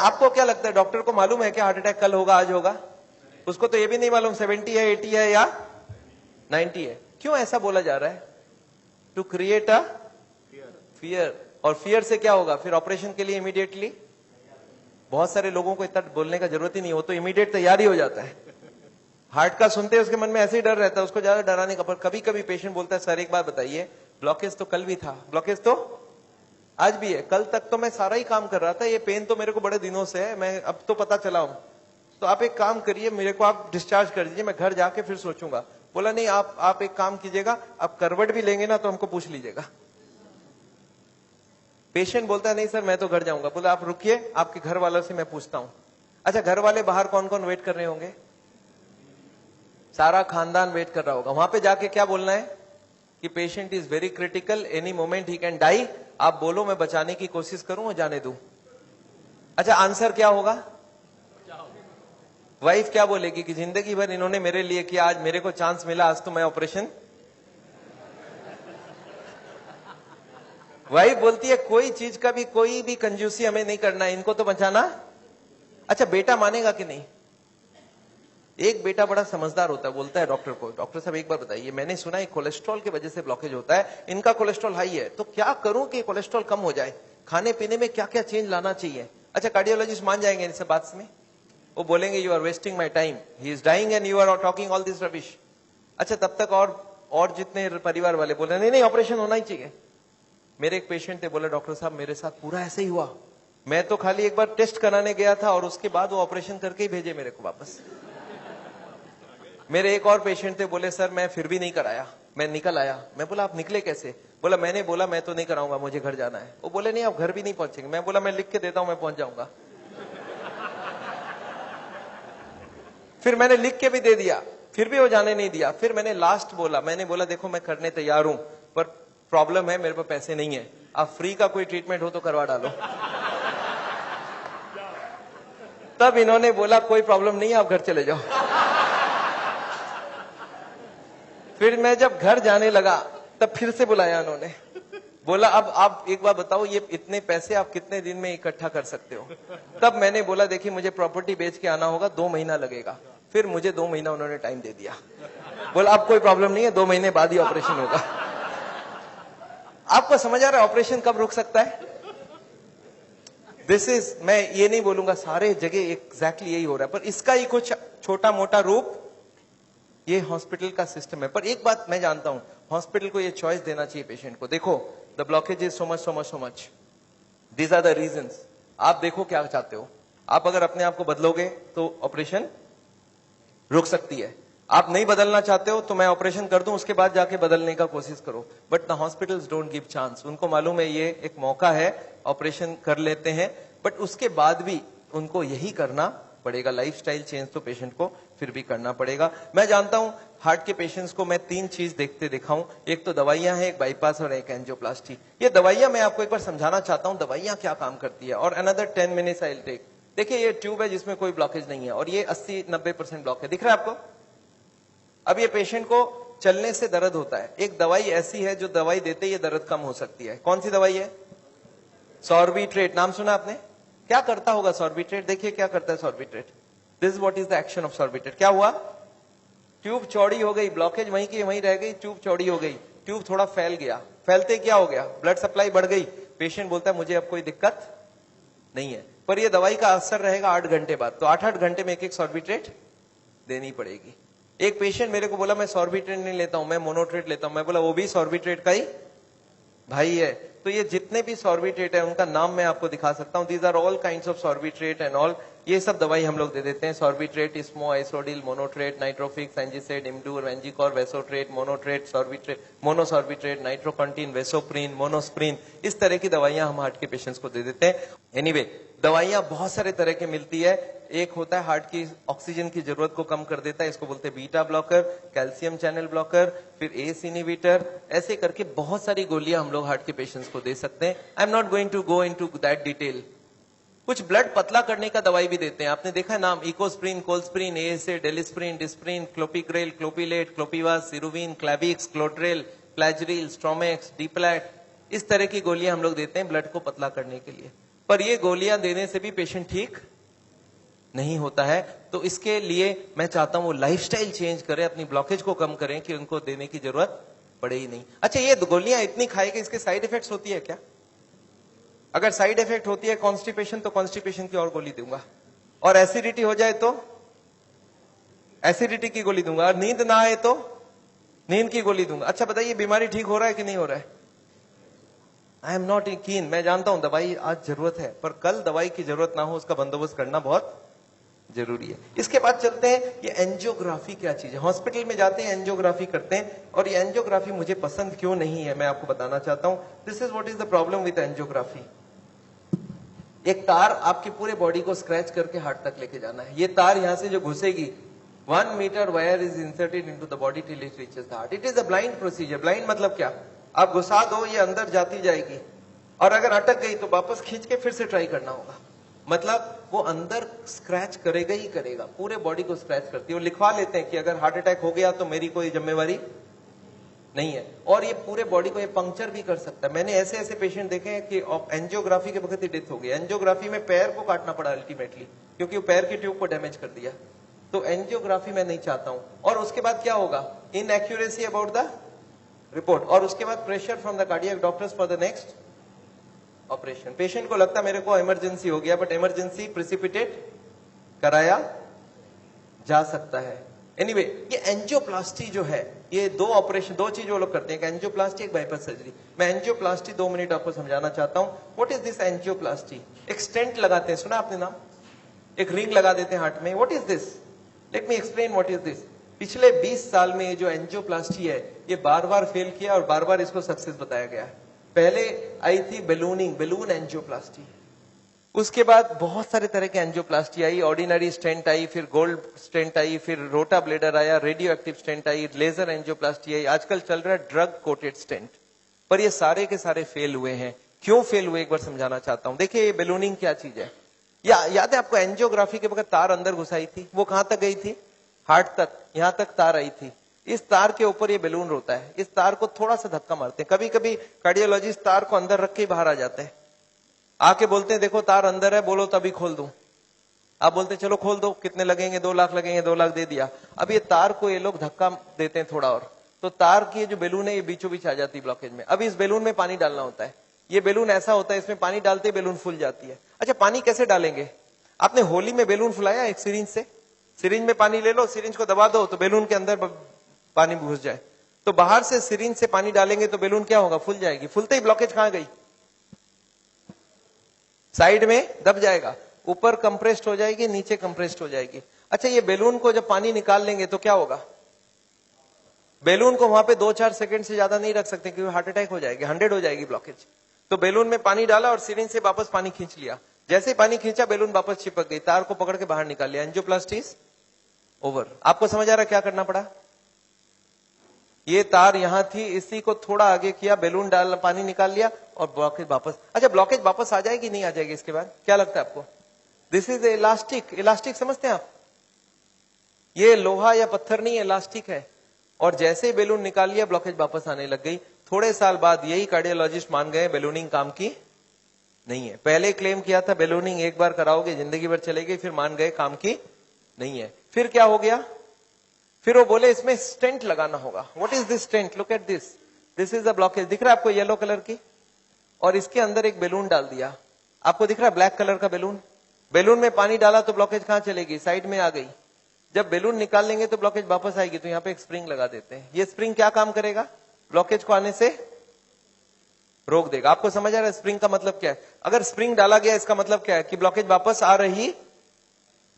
आपको क्या लगता है, डॉक्टर को मालूम है कि हार्ट अटैक कल होगा आज होगा? उसको तो ये भी नहीं मालूम 70 है 80 है या 90 है। क्यों ऐसा बोला जा रहा है? To create a fear. और फियर से क्या होगा फिर? ऑपरेशन के लिए इमीडिएटली, बहुत सारे लोगों को इतना बोलने का जरूरत ही नहीं, हो तो इमीडिएट तैयारी हो जाता है। हार्ट का सुनते उसके मन में ऐसे ही डर रहता है, उसको ज्यादा डराने का। पर कभी कभी पेशेंट बोलता है सर एक बात बताइए, ब्लॉकेज तो कल भी था, ब्लॉकेज तो आज भी है, कल तक तो मैं सारा ही काम कर रहा था, ये पेन तो मेरे को बड़े दिनों से है, मैं अब तो पता चला हूं, तो आप एक काम करिए, मेरे को आप डिस्चार्ज कर दीजिए, मैं घर जाके फिर सोचूंगा। बोला नहीं, आप एक काम कीजिएगा, आप करवट भी लेंगे ना तो हमको पूछ लीजिएगा। पेशेंट बोलता है नहीं सर मैं तो घर जाऊंगा। बोला आप रुकिए, आपके घर वालों से मैं पूछता हूं। अच्छा, घर वाले बाहर कौन कौन वेट कर रहे होंगे? सारा खानदान वेट कर रहा होगा। वहां पे जाके क्या बोलना है कि patient is very critical, any moment he can die. आप बोलो मैं बचाने की कोशिश करूं और जाने दूं। अच्छा, आंसर क्या होगा? वाइफ क्या बोलेगी कि जिंदगी भर इन्होंने मेरे लिए किया, आज मेरे को चांस मिला, आज तो मैं ऑपरेशन। वाइफ बोलती है कोई चीज का भी कोई भी कंजूसी हमें नहीं करना है, इनको तो बचाना। अच्छा, बेटा मानेगा कि नहीं? एक बेटा बड़ा समझदार होता है, बोलता है डॉक्टर को, डॉक्टर साहब एक बार बताइए, मैंने सुना है कोलेस्ट्रॉल की वजह से ब्लॉकेज होता है, इनका कोलेस्ट्रॉल हाई है, तो क्या करूं कि कोलेस्ट्रॉल कम हो जाए? खाने पीने में क्या क्या चेंज लाना चाहिए? अच्छा, कार्डियोलॉजिस्ट मान जाएंगे इस बात में, वो बोलेंगे you are wasting my time, he is dying and you are talking all this rubbish. अच्छा, तब तक और जितने परिवार वाले बोले नहीं नहीं ऑपरेशन होना ही चाहिए। मेरे एक पेशेंट थे, बोला डॉक्टर साहब मेरे साथ पूरा ऐसे ही हुआ, मैं तो खाली एक बार टेस्ट कराने गया था और उसके बाद वो ऑपरेशन करके ही भेजे मेरे को वापस। मेरे एक और पेशेंट थे, बोले सर मैं फिर भी नहीं कराया, मैं निकल आया। मैं बोला आप निकले कैसे? बोला मैंने बोला मैं तो नहीं कराऊंगा, मुझे घर जाना है। वो बोले नहीं आप घर भी नहीं पहुंचेंगे। मैं बोला मैं लिख के देता हूं, मैं पहुंच जाऊंगा। फिर मैंने लिख के भी दे दिया, फिर भी वो जाने नहीं दिया। फिर मैंने लास्ट बोला, मैंने बोला देखो मैं करने तैयार हूं, पर प्रॉब्लम है मेरे पास पैसे नहीं है, आप फ्री का कोई ट्रीटमेंट हो तो करवा डालो। तब इन्होंने बोला कोई प्रॉब्लम नहीं है, आप घर चले जाओ। फिर मैं जब घर जाने लगा तब फिर से बुलाया उन्होंने, बोला अब आप एक बार बताओ ये इतने पैसे आप कितने दिन में इकट्ठा कर सकते हो? तब मैंने बोला देखिए मुझे प्रॉपर्टी बेच के आना होगा, 2 महीना लगेगा। फिर मुझे 2 महीना उन्होंने टाइम दे दिया, बोला अब कोई प्रॉब्लम नहीं है, 2 महीने बाद ही ऑपरेशन होगा। आपको समझ आ रहा है ऑपरेशन कब रुक सकता है? दिस इज, मैं ये नहीं बोलूंगा सारे जगह एग्जैक्टली यही हो रहा है, पर इसका ही कुछ छोटा मोटा रूप ये हॉस्पिटल का सिस्टम है। पर एक बात मैं जानता हूं, हॉस्पिटल को ये चॉइस देना चाहिए पेशेंट को, देखो the blockage is so much so much so much, these are the reasons, आप देखो क्या चाहते हो। आप अगर अपने आप को बदलोगे तो ऑपरेशन रुक सकती है, आप नहीं बदलना चाहते हो तो मैं ऑपरेशन कर दूं, उसके बाद जाके बदलने का कोशिश करो। But the hospitals don't give chance, उनको मालूम है ये एक मौका है, ऑपरेशन कर लेते हैं, बट उसके बाद भी उनको यही करना पड़ेगा, लाइफस्टाइल चेंज तो पेशेंट को फिर भी करना पड़ेगा। मैं जानता हूं हार्ट के पेशेंट्स को मैं 3 चीज देखते दिखाऊं, एक तो दवाइयां हैं, एक बाईपास और एक एंजियोप्लास्टी। ये दवाइयां मैं आपको एक बार समझाना चाहता हूं दवाइयां क्या काम करती है, और another 10 minutes I will take. देखिए ये ट्यूब है जिसमें कोई ब्लॉकेज नहीं है, और ये 80-90% ब्लॉक है, दिख रहा है आपको? अब ये पेशेंट को चलने से दर्द होता है, एक दवाई ऐसी है जो दवाई देते ये दर्द कम हो सकती है। कौन सी दवाई है? सॉर्बिट्रेट, नाम सुना आपने? क्या करता होगा सॉर्बिट्रेट? देखिए क्या करता है Sorbitrate, this what is the action of Sorbitrate. क्या हुआ? ट्यूब चौड़ी हो गई, ब्लॉकेज वहीं की वहीं रह गई, ट्यूब चौड़ी हो गई, ट्यूब थोड़ा फैल गया, फैलते क्या हो गया? ब्लड सप्लाई बढ़ गई, पेशेंट बोलता है मुझे अब कोई दिक्कत नहीं है, पर यह दवाई का असर रहेगा 8 घंटे बाद, तो 8-8 घंटे में एक सॉर्बिट्रेट देनी पड़ेगी। एक पेशेंट मेरे को बोला मैं सॉर्बिट्रेट नहीं लेता हूं, मैं मोनोट्रेट लेता हूं। मैं बोला वो भी सॉर्बिट्रेट का ही भाई है। तो ये जितने भी सॉर्बिट्रेट है उनका नाम मैं आपको दिखा सकता हूं, these are all kinds of Sorbitrate and all, ये सब दवाई हम लोग दे देते हैं। सॉर्बिट्रेट, इस्मो, आइसोडिल, मोनोट्रेट, नाइट्रोफिक्स, एंजिसेड, इमडूर, वेंजिकॉर, वेसोट्रेट, मोनोट्रेट, सॉर्बिट्रेट, मोनोसॉर्बिट्रेट, नाइट्रोकंटीन, वेसोप्रीन, मोनोस्प्रीन, इस तरह की दवाइयां हम हार्ट के पेशेंट्स को दे देते हैं। एनीवे दवाइयां बहुत सारे तरह की मिलती है, एक होता है हार्ट की ऑक्सीजन की जरूरत को कम कर देता है, इसको बोलते हैं beta blocker, calcium channel blocker, फिर एस इनहिबिटर, ऐसे करके बहुत सारी गोलियां हम लोग हार्ट के पेशेंट्स को दे सकते हैं। I am not going to go into that detail. कुछ ब्लड पतला करने का दवाई भी देते हैं, आपने देखा है नाम, Ecosprin, Colsprin, ASA, Delisprin, Disprin, Clopigrel, Clopilet, Clopivas, Ceruvin, Clavix, Clotrel, Plagerine, Stromex, Deplatt, इस तरह की गोलियां हम लोग देते हैं ब्लड को पतला करने के लिए। पर ये गोलियां देने से भी पेशेंट ठीक नहीं होता है। तो इसके लिए मैं चाहता हूं वो लाइफस्टाइल चेंज करें, अपनी ब्लॉकेज को कम करें कि उनको देने की जरूरत पड़े ही नहीं। अच्छा, ये गोलियां इतनी खाएगी, इसके साइड इफेक्ट्स होती है क्या? अगर साइड इफेक्ट होती है कॉन्स्टिपेशन, तो कॉन्स्टिपेशन की और गोली दूंगा, और एसिडिटी हो जाए तो एसिडिटी की गोली दूंगा, और नींद ना आए तो नींद की गोली दूंगा। अच्छा बताइए, बीमारी ठीक हो रहा है कि नहीं हो रहा है? आई एम नॉट कीन, मैं जानता हूं दवाई आज जरूरत है, पर कल दवाई की जरूरत ना हो उसका बंदोबस्त करना बहुत जरूरी है। इसके बाद चलते हैं, ये एंजियोग्राफी क्या चीज है। हॉस्पिटल में जाते हैं, एंजियोग्राफी करते हैं, और ये एंजियोग्राफी मुझे पसंद क्यों नहीं है मैं आपको बताना चाहता हूं। This is what is the problem with angiography. एक तार आपकी पूरे बॉडी को स्क्रैच करके हार्ट तक लेके जाना है। ये तार यहां से जो घुसेगी, 1 metre wire is inserted into the body till it reaches the heart. It is a blind procedure. Blind मतलब क्या? आप घुसा दो, ये अंदर जाती जाएगी, और अगर अटक गई तो वापस खींच के फिर से ट्राई करना होगा। मतलब वो अंदर स्क्रैच करेगा ही करेगा, पूरे बॉडी को स्क्रैच करती है। वो लिखवा लेते हैं कि अगर हार्ट अटैक हो गया तो मेरी कोई जिम्मेवारी नहीं है, और ये पूरे बॉडी को ये पंक्चर भी कर सकता है। मैंने ऐसे ऐसे पेशेंट देखे हैं कि एंजियोग्राफी के वक्त ही डेथ हो गई। एंजियोग्राफी में पैर को काटना पड़ा अल्टीमेटली, क्योंकि वो पैर की ट्यूब को डैमेज कर दिया। तो एंजियोग्राफी मैं नहीं चाहता हूं। और उसके बाद क्या होगा? इनएक्यूरेसी अबाउट द रिपोर्ट, और उसके बाद pressure from the cardiac doctors for the next operation. Patient को लगता है मेरे को इमरजेंसी हो गया, बट इमरजेंसी प्रिसिपिटेट कराया जा सकता है। एनीवे, ये एंजियोप्लास्टी जो है, ये दो ऑपरेशन, दो चीज वो लोग करते हैं, एक एंजियोप्लास्टी, एक बाईपास सर्जरी। मैं एंजियोप्लास्टी 2 मिनट आपको समझाना चाहता हूं। What is this angioplasty? एक स्टेंट लगाते हैं, सुना आपने नाम? एक रिंग लगा देते हैं हार्ट में। What is this? Let me explain what is this. पिछले 20 साल में ये जो एंजियोप्लास्टी है, ये बार बार फेल किया और बार बार इसको सक्सेस बताया गया है। पहले आई थी बैलूनिंग, बैलून एंजियोप्लास्टी। उसके बाद बहुत सारे तरह के एंजियोप्लास्टी आई, ऑर्डिनरी स्टेंट आई, फिर गोल्ड स्टेंट आई, फिर रोटा ब्लेडर आया, रेडियो एक्टिव स्टेंट आई, लेजर एंजियोप्लास्टी आई, आजकल चल रहा है ड्रग कोटेड स्टेंट। पर ये सारे के सारे फेल हुए हैं। क्यों फेल हुए, एक बार समझाना चाहता हूं। देखिए, ये बैलूनिंग क्या चीज है? याद है आपको? एंजियोग्राफी के वक्त तार अंदर घुसाई थी, वो कहां तक गई थी? हार्ट तक, यहां तक तार आई थी। इस तार के ऊपर ये बैलून होता है। इस तार को थोड़ा सा धक्का मारते हैं। कभी कभी कार्डियोलॉजिस्ट तार को अंदर रख के बाहर आ जाते हैं, आके बोलते हैं देखो तार अंदर है, बोलो तभी खोल दूं। आप बोलते हैं चलो खोल दो, कितने लगेंगे? 2 लाख लगेंगे। 2 लाख दे दिया। अब ये तार को ये लोग धक्का देते हैं थोड़ा और, तो तार की जो बैलून है ये बीचों बीच आ जाती है ब्लॉकेज में। अब इस बैलून में पानी डालना होता है। ये बैलून ऐसा होता है, इसमें पानी डालते ही बैलून फूल जाती है। अच्छा, पानी कैसे डालेंगे? आपने होली में बैलून फुलाया एक सिरिंज से? सिरिंज में पानी ले लो, सिरिंज को दबा दो तो बैलून के अंदर पानी घुस जाए। तो बाहर से सिरिंज से पानी डालेंगे तो बैलून क्या होगा? फूल जाएगी। फूलते ही ब्लॉकेज कहां गई? साइड में दब जाएगा। ऊपर कंप्रेस्ड हो जाएगी, नीचे कंप्रेस्ड हो जाएगी। अच्छा, ये बैलून को जब पानी निकाल लेंगे तो क्या होगा? बैलून को वहां पे 2-4 सेकंड से ज्यादा नहीं रख सकते, क्योंकि हार्ट अटैक हो जाएगी, 100 हो जाएगी ब्लॉकेज। तो बैलून में पानी डाला और सिरिंज से वापस पानी खींच लिया। जैसे ही पानी खींचा, बैलून वापस चिपक गई, तार को पकड़ के बाहर निकाल लिया। Angioplasty is over. आपको समझ आ रहा क्या करना पड़ा? ये तार यहां थी, इसी को थोड़ा आगे किया, बैलून डाल, पानी निकाल लिया और ब्लॉकेज वापस। अच्छा, ब्लॉकेज वापस आ जाएगी नहीं आ जाएगी इसके बाद? क्या लगता है आपको? This is elastic. इलास्टिक समझते हैं आप? ये लोहा या पत्थर नहीं, इलास्टिक है। और जैसे ही बैलून निकाल लिया, ब्लॉकेज वापस आने लग गई। थोड़े साल बाद यही कार्डियोलॉजिस्ट मान गए बैलूनिंग काम की नहीं है। पहले क्लेम किया था बैलूनिंग एक बार कराओगे जिंदगी भर चलेगी, फिर मान गए काम की नहीं है। फिर क्या हो गया? फिर वो बोले इसमें स्टेंट लगाना होगा। What is this stent? Look at this, this is the blockage. दिख रहा है आपको येलो कलर की? और इसके अंदर एक बैलून डाल दिया। आपको दिख रहा है ब्लैक कलर का बैलून? बैलून में पानी डाला तो ब्लॉकेज कहां चलेगी? साइड में आ गई। जब बैलून निकाल लेंगे तो ब्लॉकेज वापस आएगी। तो यहाँ पे एक स्प्रिंग लगा देते हैं। ये स्प्रिंग क्या काम करेगा? ब्लॉकेज को आने से रोक देगा। आपको समझ आ रहा है स्प्रिंग का मतलब क्या है? अगर स्प्रिंग डाला गया, इसका मतलब क्या है? कि ब्लॉकेज वापस आ रही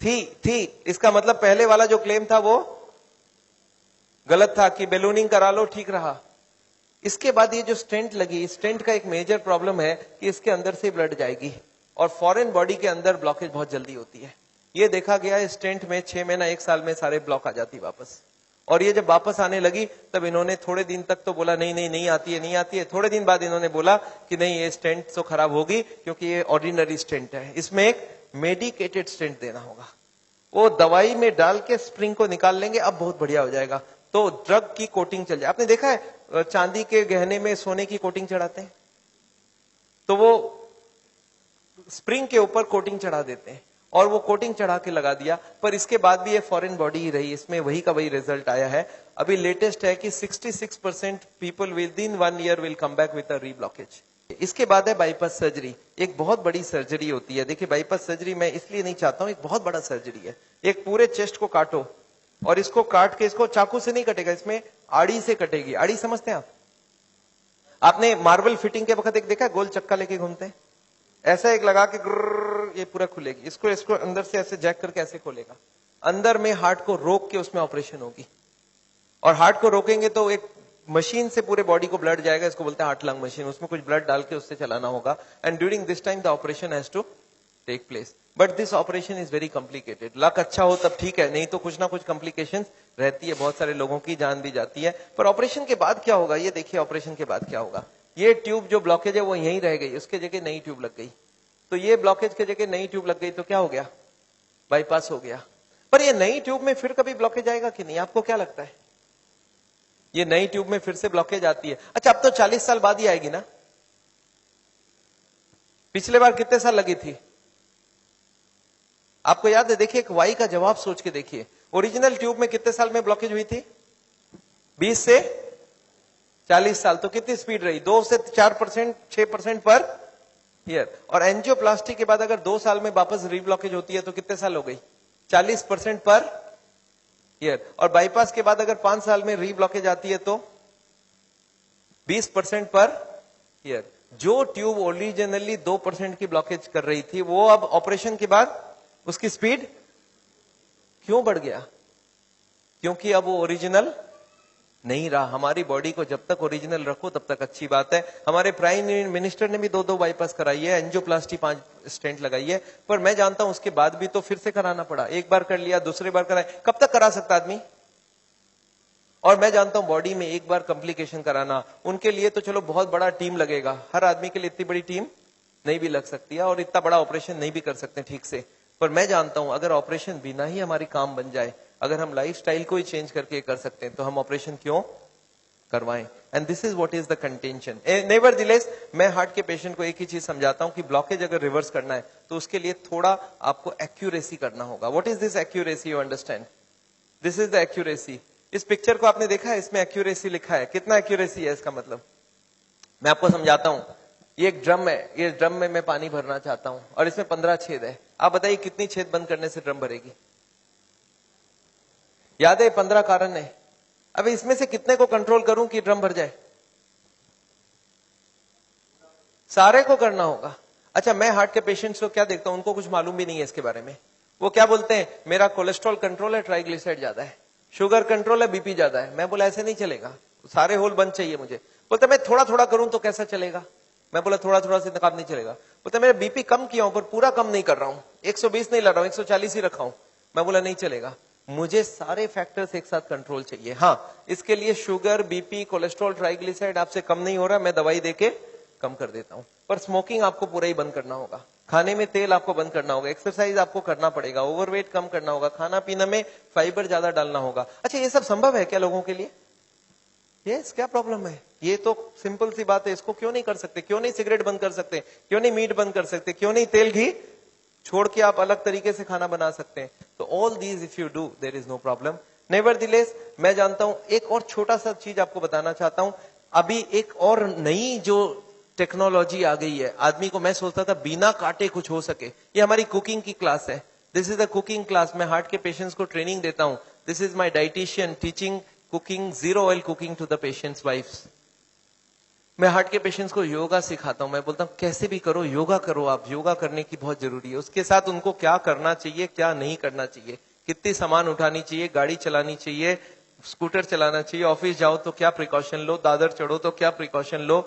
थी। इसका मतलब पहले वाला जो क्लेम था वो गलत था कि बैलूनिंग करा लो, ठीक रहा। इसके बाद ये जो स्टेंट लगी, स्टेंट का एक मेजर प्रॉब्लम है कि इसके अंदर से ब्लड जाएगी, और फॉरेन बॉडी के अंदर ब्लॉकेज बहुत जल्दी होती है। ये देखा गया है स्टेंट में 6 महीना 1 साल में सारे ब्लॉक आ जाती वापस। और ये जब वापस आने लगी तब इन्होंने थोड़े दिन तक तो बोला नहीं आती है। थोड़े दिन बाद इन्होंने बोला कि नहीं, ये स्टेंट तो खराब होगी क्योंकि ये ऑर्डिनरी स्टेंट है, इसमें एक मेडिकेटेड स्टेंट देना होगा। वो दवाई में डाल के स्प्रिंग को निकाल लेंगे, अब बहुत बढ़िया हो जाएगा। तो ड्रग की कोटिंग चल जाए। आपने देखा है चांदी के गहने में सोने की कोटिंग चढ़ाते हैं, तो वो स्प्रिंग के ऊपर कोटिंग चढ़ा देते हैं और वो कोटिंग चढ़ा के लगा दिया, पर इसके बाद भी ये फॉरेन बॉडी ही रही, इसमें वही का वही रिजल्ट आया है। अभी लेटेस्ट है कि 66% people with in 1 year will come back with a reblockage. इसके बाद है बाईपास सर्जरी। एक बहुत बड़ी सर्जरी होती है। देखिए बाईपास सर्जरी मैं इसलिए नहीं चाहता हूं, एक बहुत बड़ा सर्जरी है। एक पूरे चेस्ट को काटो और इसको काट के, इसको चाकू से नहीं कटेगा, इसमें आड़ी से कटेगी। आड़ी समझते हैं आप? आपने मार्बल फिटिंग के वक्त एक देखा, गोल चक्का लेके घूमते हैं, ऐसा एक लगा के ये पूरा खुलेगी। इसको अंदर से ऐसे जैक करके ऐसे खोलेगा, अंदर में हार्ट को रोक के उसमें ऑपरेशन होगी। और हार्ट को रोकेंगे तो एक मशीन से पूरे बॉडी को ब्लड जाएगा, इसको बोलते हैं हार्ट लंग मशीन। उसमें कुछ ब्लड डाल के उससे चलाना होगा। And during this time the operation has to take place, but this operation is very complicated. Luck अच्छा हो तब ठीक है, नहीं तो कुछ ना कुछ कॉम्प्लिकेशंस रहती है, बहुत सारे लोगों की जान भी जाती है। पर ऑपरेशन के बाद क्या होगा ये देखिए, ऑपरेशन के बाद क्या होगा। ये ट्यूब जो ब्लॉकेज है वो यहीं रह गई, उसके जगह नई ट्यूब लग गई। तो ये ब्लॉकेज के जगह नई ट्यूब लग गई तो क्या हो गया, बाईपास हो गया। पर ये नई ट्यूब में फिर कभी ब्लॉकेज आएगा कि नहीं, आपको क्या लगता है? ये नई ट्यूब में फिर से ब्लॉकेज आती है। अच्छा अब तो 40 साल बाद ही आएगी ना, पिछले बार कितने साल लगी थी आपको याद है? देखिए एक वाई का जवाब सोच के देखिए, ओरिजिनल ट्यूब में कितने साल में ब्लॉकेज हुई थी? 20 से 40 साल। तो कितनी स्पीड रही? 2 से 4%, 6% पर ईयर। और एंजियोप्लास्टी के बाद अगर 2 साल में वापस रीब्लॉकेज होती है तो कितने साल हो गई? 40% पर ईयर। और बाईपास के बाद अगर 5 साल में रीब्लॉकेज आती है तो 20% पर ईयर। जो ट्यूब ओरिजिनली 2% की ब्लॉकेज कर रही थी वो अब ऑपरेशन के बाद उसकी स्पीड क्यों बढ़ गया? क्योंकि अब वो ओरिजिनल नहीं रहा। हमारी बॉडी को जब तक ओरिजिनल रखो तब तक अच्छी बात है। हमारे प्राइम मिनिस्टर ने भी 2 बाईपास कराई है, एंजियोप्लास्टी 5 स्टेंट लगाई है। पर मैं जानता हूं उसके बाद भी तो फिर से कराना पड़ा। एक बार कर लिया, दूसरी बार कराए, कब तक करा सकता आदमी? और मैं जानता हूं बॉडी में एक बार कॉम्प्लिकेशन कराना, उनके लिए तो चलो बहुत बड़ा टीम लगेगा। हर आदमी के लिए इतनी बड़ी टीम नहीं भी लग सकती है और इतना बड़ा ऑपरेशन नहीं भी कर सकते ठीक से। पर मैं जानता हूं अगर ऑपरेशन बिना ही हमारी काम बन जाए, अगर हम लाइफस्टाइल को ही चेंज करके कर सकते हैं तो हम ऑपरेशन क्यों करवाएं? And this is what is the contention. Nevertheless मैं हार्ट के पेशेंट को एक ही चीज समझाता हूं कि ब्लॉकेज अगर रिवर्स करना है तो उसके लिए थोड़ा आपको एक्यूरेसी करना होगा। What is this accuracy? You understand? This is the accuracy. इस पिक्चर को आपने देखा है, इसमें एक्यूरेसी लिखा है। कितना एक्यूरेसी है इसका मतलब? मैं आपको समझाता हूं। ये एक ड्रम है, ये ड्रम में मैं पानी भरना चाहता हूं और इसमें 15 छेद है। आप बताइए कितनी छेद बंद करने से ड्रम भरेगी? याद है 15 कारण है। अब इसमें से कितने को कंट्रोल करूं कि ड्रम भर जाए? सारे को करना होगा। अच्छा मैं हार्ट के पेशेंट्स को क्या देखता हूं, उनको कुछ मालूम भी नहीं है इसके बारे में। वो क्या बोलते हैं, मेरा कोलेस्ट्रॉल कंट्रोल है, ट्राइग्लिसराइड ज्यादा है, शुगर कंट्रोल है, बीपी ज्यादा है। मैं बोला ऐसे नहीं चलेगा, सारे होल बंद चाहिए मुझे। बोलते मैं थोड़ा थोड़ा करूं तो कैसा चलेगा? मैं बोला थोड़ा थोड़ा से काम नहीं चलेगा। बोलते मेरा बीपी कम किया हूं पर पूरा कम नहीं कर रहा हूं, 120 नहीं ला रहा हूं, 140 ही रखा हूं। मैं बोला नहीं चलेगा, मुझे सारे फैक्टर्स एक साथ कंट्रोल चाहिए। हाँ इसके लिए शुगर, बीपी, कोलेस्ट्रॉल, ट्राइग्लिसराइड आपसे कम नहीं हो रहा, मैं दवाई देके कम कर देता हूं। पर स्मोकिंग आपको पूरा ही बंद करना होगा, खाने में तेल आपको बंद करना होगा, एक्सरसाइज आपको करना पड़ेगा, ओवरवेट कम करना होगा, खाना पीना में फाइबर ज्यादा डालना होगा। अच्छा ये सब संभव है क्या लोगों के लिए? यस, क्या प्रॉब्लम है? ये तो सिंपल सी बात है, इसको क्यों नहीं कर सकते? क्यों नहीं सिगरेट बंद कर सकते? क्यों नहीं मीट बंद कर सकते? क्यों नहीं तेल घी छोड़ के आप अलग तरीके से खाना बना सकते हैं? तो all these if you do there is no problem. Nevertheless मैं जानता हूं, एक और छोटा सा चीज आपको बताना चाहता हूं। अभी एक और नई जो टेक्नोलॉजी आ गई है, आदमी को मैं सोचता था बिना काटे कुछ हो सके। ये हमारी कुकिंग की क्लास है, this is the cooking class. मैं हार्ट के पेशेंट्स को ट्रेनिंग देता हूं। This is my dietitian teaching cooking, zero oil cooking to the patients wives. मैं हार्ट के पेशेंट्स को योगा सिखाता हूं। मैं बोलता हूं कैसे भी करो, योगा करो, आप योगा करने की बहुत जरूरी है। उसके साथ उनको क्या करना चाहिए, क्या नहीं करना चाहिए, कितनी सामान उठानी चाहिए, गाड़ी चलानी चाहिए, स्कूटर चलाना चाहिए, ऑफिस जाओ तो क्या प्रिकॉशन लो, दादर चढ़ो तो क्या प्रिकॉशन लो,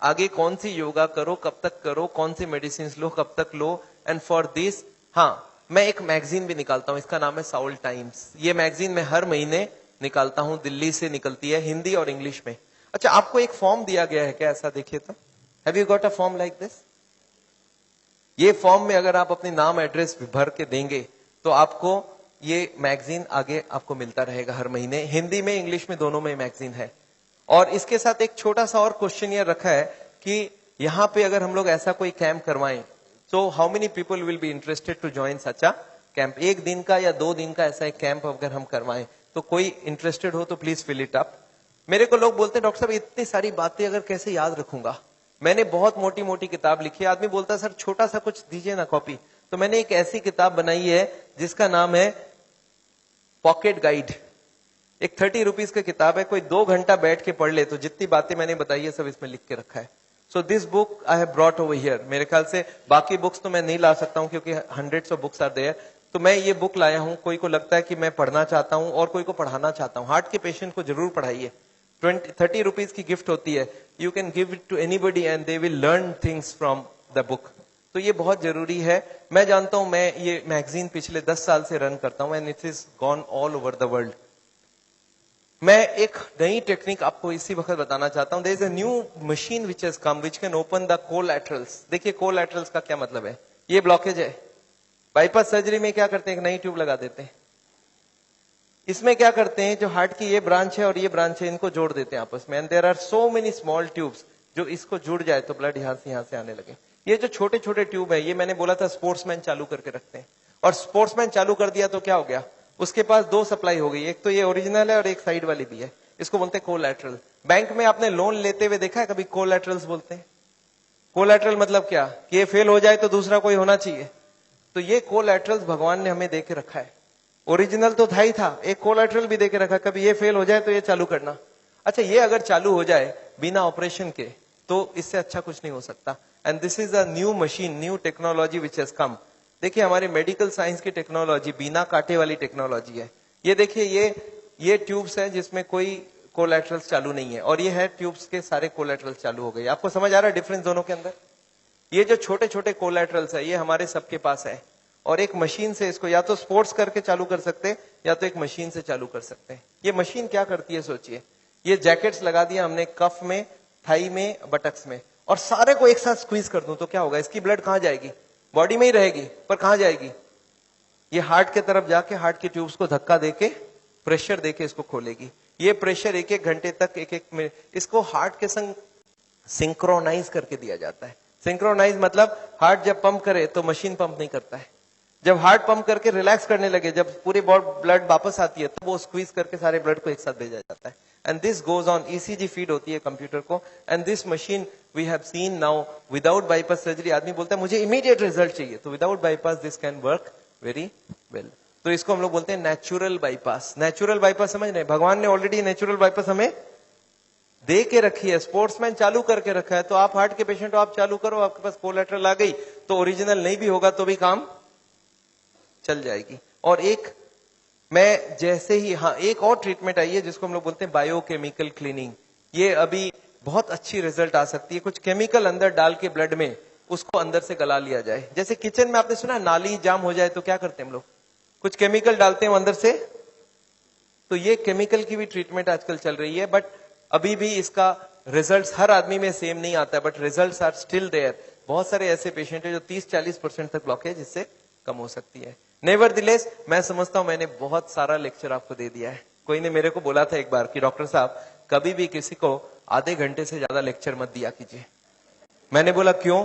आगे कौन सी योगा करो, कब तक करो, कौन सी मेडिसिन लो, कब तक लो। एंड फॉर दिस हाँ मैं एक मैगजीन भी निकालता हूं, इसका नाम है साउल टाइम्स। ये मैगजीन मैं हर महीने निकालता हूं, दिल्ली से निकलती है, हिंदी और इंग्लिश में। अच्छा आपको एक फॉर्म दिया गया है क्या? ऐसा देखिए तो, have you got a form like this? ये फॉर्म में अगर आप अपनी नाम एड्रेस भर के देंगे तो आपको ये मैगजीन आगे आपको मिलता रहेगा हर महीने। हिंदी में इंग्लिश में दोनों में मैगजीन है। और इसके साथ एक छोटा सा और क्वेश्चन ये रखा है कि यहाँ पे अगर हम लोग ऐसा कोई कैंप करवाएं So how many people will be interested to join such a camp? एक दिन का या 2 दिन का ऐसा एक कैंप अगर हम करवाएं तो कोई इंटरेस्टेड हो तो प्लीज फिल इट अप. मेरे को लोग बोलते हैं डॉक्टर साहब इतनी सारी बातें अगर कैसे याद रखूंगा. मैंने बहुत मोटी मोटी किताब लिखी है. आदमी बोलता है सर छोटा सा कुछ दीजिए ना कॉपी. तो मैंने एक ऐसी किताब बनाई है जिसका नाम है पॉकेट गाइड. एक 30 रुपीज की किताब है. कोई 2 घंटा बैठ के पढ़ ले तो जितनी बातें मैंने बताई है सब इसमें लिख के रखा है. So this book I have brought over here. मेरे ख्याल से बाकी बुक्स तो मैं नहीं ला सकता हूं क्योंकि hundreds of books are there. तो मैं ये बुक लाया हूं. कोई को लगता है कि मैं पढ़ना चाहता हूं और कोई को पढ़ाना चाहता हूं. हार्ट के पेशेंट को जरूर पढ़ाइए. 30 रुपीज की गिफ्ट होती है. You can give it to anybody and they will learn things from the book. तो ये बहुत जरूरी है. मैं जानता हूं, मैं ये मैगजीन पिछले 10 साल से रन करता हूं and it is gone all over the world. मैं एक नई टेक्निक आपको इसी वक्त बताना चाहता हूं. There is a new machine which has come which can open the collaterals. देखिए कोलैटरल्स का क्या मतलब है. ये ब्लॉकेज है. बाईपास सर्जरी में क्या करते हैं, एक नई ट्यूब लगा देते हैं. इसमें क्या करते हैं, जो हार्ट की ये ब्रांच है और ये ब्रांच है इनको जोड़ देते हैं आपस में. And there are so many small tubes. जो इसको जुड़ जाए तो ब्लड यहां से आने लगे. ये जो छोटे छोटे ट्यूब है ये मैंने बोला था स्पोर्ट्समैन चालू करके रखते हैं. और स्पोर्ट्समैन चालू कर दिया तो क्या हो गया, उसके पास 2 सप्लाई हो गई. एक तो ये ओरिजिनल है और एक साइड वाली भी है. इसको बोलते हैं कोलैटरल. बैंक में आपने लोन लेते हुए देखा है कभी कोलैटरल्स बोलते हैं. कोलैटरल मतलब क्या, कि ये फेल हो जाए तो दूसरा कोई होना चाहिए. तो ये कोलैटरल्स भगवान ने हमें देके रखा है. ओरिजिनल तो था ही था, एक कोलैटरल भी देके रखा. कभी ये फेल हो जाए तो ये चालू करना. अच्छा ये अगर चालू हो जाए बिना ऑपरेशन के तो इससे अच्छा कुछ नहीं हो सकता. And this is a new machine, new technology which has कम. देखिए हमारे मेडिकल साइंस की टेक्नोलॉजी बिना कांटे वाली टेक्नोलॉजी है. ये देखिए ये ट्यूब्स हैं जिसमें कोई कोलैटरल्स चालू नहीं है और ये है ट्यूब्स के सारे कोलैटरल्स चालू हो गए. आपको समझ आ रहा है डिफरेंस दोनों के अंदर. ये जो छोटे छोटे कोलैटरल्स है ये हमारे सबके पास है और एक मशीन से इसको या तो स्पोर्ट्स करके चालू कर सकते हैं या तो एक मशीन से चालू कर सकते हैं. ये मशीन क्या करती है सोचिए. ये जैकेट्स लगा दिया हमने कफ में, थाई में, बटक्स में और सारे को एक साथ स्क्वीज कर दूं तो क्या होगा, इसकी ब्लड कहां जाएगी, बॉडी में ही रहेगी पर कहां जाएगी, ये हार्ट के तरफ जाके हार्ट की ट्यूब्स को धक्का देके प्रेशर देके इसको खोलेगी. ये प्रेशर 1-1 घंटे तक 1-1 मिनट इसको हार्ट के संग सिंक्रोनाइज करके दिया जाता है. सिंक्रोनाइज मतलब हार्ट जब पंप करे तो मशीन पंप नहीं करता है. जब हार्ट पंप करके रिलैक्स करने लगे, जब पूरी ब्लड वापस आती है तो वो स्क्वीज करके सारे ब्लड को एक साथ भेजा जाता है. And this goes on. ECG feed होती है कंप्यूटर को. And this machine we have seen now without bypass surgery. आदमी बोलता है मुझे इमीडिएट रिजल्ट चाहिए, तो without bypass this can work very well. तो इसको हम लोग बोलते हैं नेचुरल बाईपास. नेचुरल बाईपास समझ रहे हैं, भगवान ने ऑलरेडी नेचुरल बाईपास हमें दे के रखी है. स्पोर्ट्समैन चालू करके रखा है. तो आप हार्ट के पेशेंट हो, आप चालू करो, आपके पास कोलैटरल आ गई तो ओरिजिनल नहीं भी होगा तो भी काम चल जाएगी. और एक मैं जैसे ही एक और ट्रीटमेंट आई है जिसको हम लोग बोलते हैं बायोकेमिकल क्लीनिंग. ये अभी बहुत अच्छी रिजल्ट आ सकती है. कुछ केमिकल अंदर डाल के ब्लड में उसको अंदर से गला लिया जाए. जैसे किचन में आपने सुना नाली जाम हो जाए तो क्या करते हैं हम लोग, कुछ केमिकल डालते हैं अंदर से. तो ये केमिकल की भी ट्रीटमेंट आजकल चल रही है. बट अभी भी इसका रिजल्ट हर आदमी में सेम नहीं आता है. But result are still there. बहुत सारे ऐसे पेशेंट है जो 30-40% तक ब्लॉकेज इससे कम हो सकती है. नेवरदिलेस मैं समझता हूं मैंने बहुत सारा लेक्चर आपको दे दिया है. कोई ने मेरे को बोला था एक बार कि डॉक्टर साहब कभी भी किसी को आधे घंटे से ज्यादा लेक्चर मत दिया कीजिए. मैंने बोला क्यों,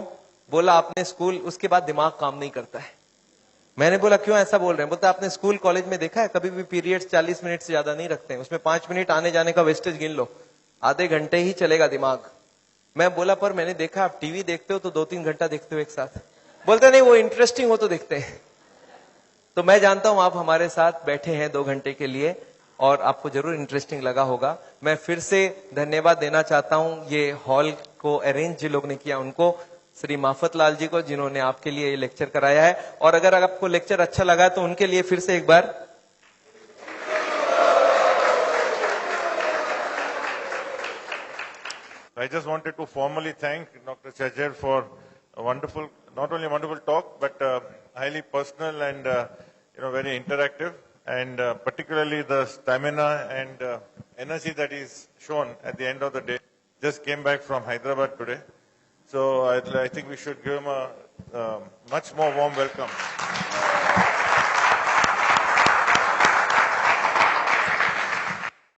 बोला आपने स्कूल, उसके बाद दिमाग काम नहीं करता है. मैंने बोला क्यों ऐसा बोल रहे हैं, बोलता आपने स्कूल कॉलेज में देखा है कभी भी पीरियड्स 40 मिनट से ज्यादा नहीं रखते हैं, उसमें 5 मिनट आने जाने का वेस्टेज गिन लो, आधे घंटे ही चलेगा दिमाग. मैं बोला पर मैंने देखा आप टीवी देखते हो तो 2-3 घंटा देखते हो एक साथ. बोलते नहीं वो इंटरेस्टिंग हो तो देखते हैं. तो मैं जानता हूं आप हमारे साथ बैठे हैं 2 घंटे के लिए और आपको जरूर इंटरेस्टिंग लगा होगा. मैं फिर से धन्यवाद देना चाहता हूं ये हॉल को अरेंज जिन लोग ने किया उनको, श्री माफत लाल जी को जिन्होंने आपके लिए ये लेक्चर कराया है. और अगर आपको लेक्चर अच्छा लगा तो उनके लिए फिर से एक बार I just wanted to formally thank Dr. Chajjar for a wonderful, not only a wonderful talk, but highly personal and very interactive, and particularly the stamina and energy that is shown at the end of the day. Just came back from Hyderabad today, so I think we should give him a much more warm welcome.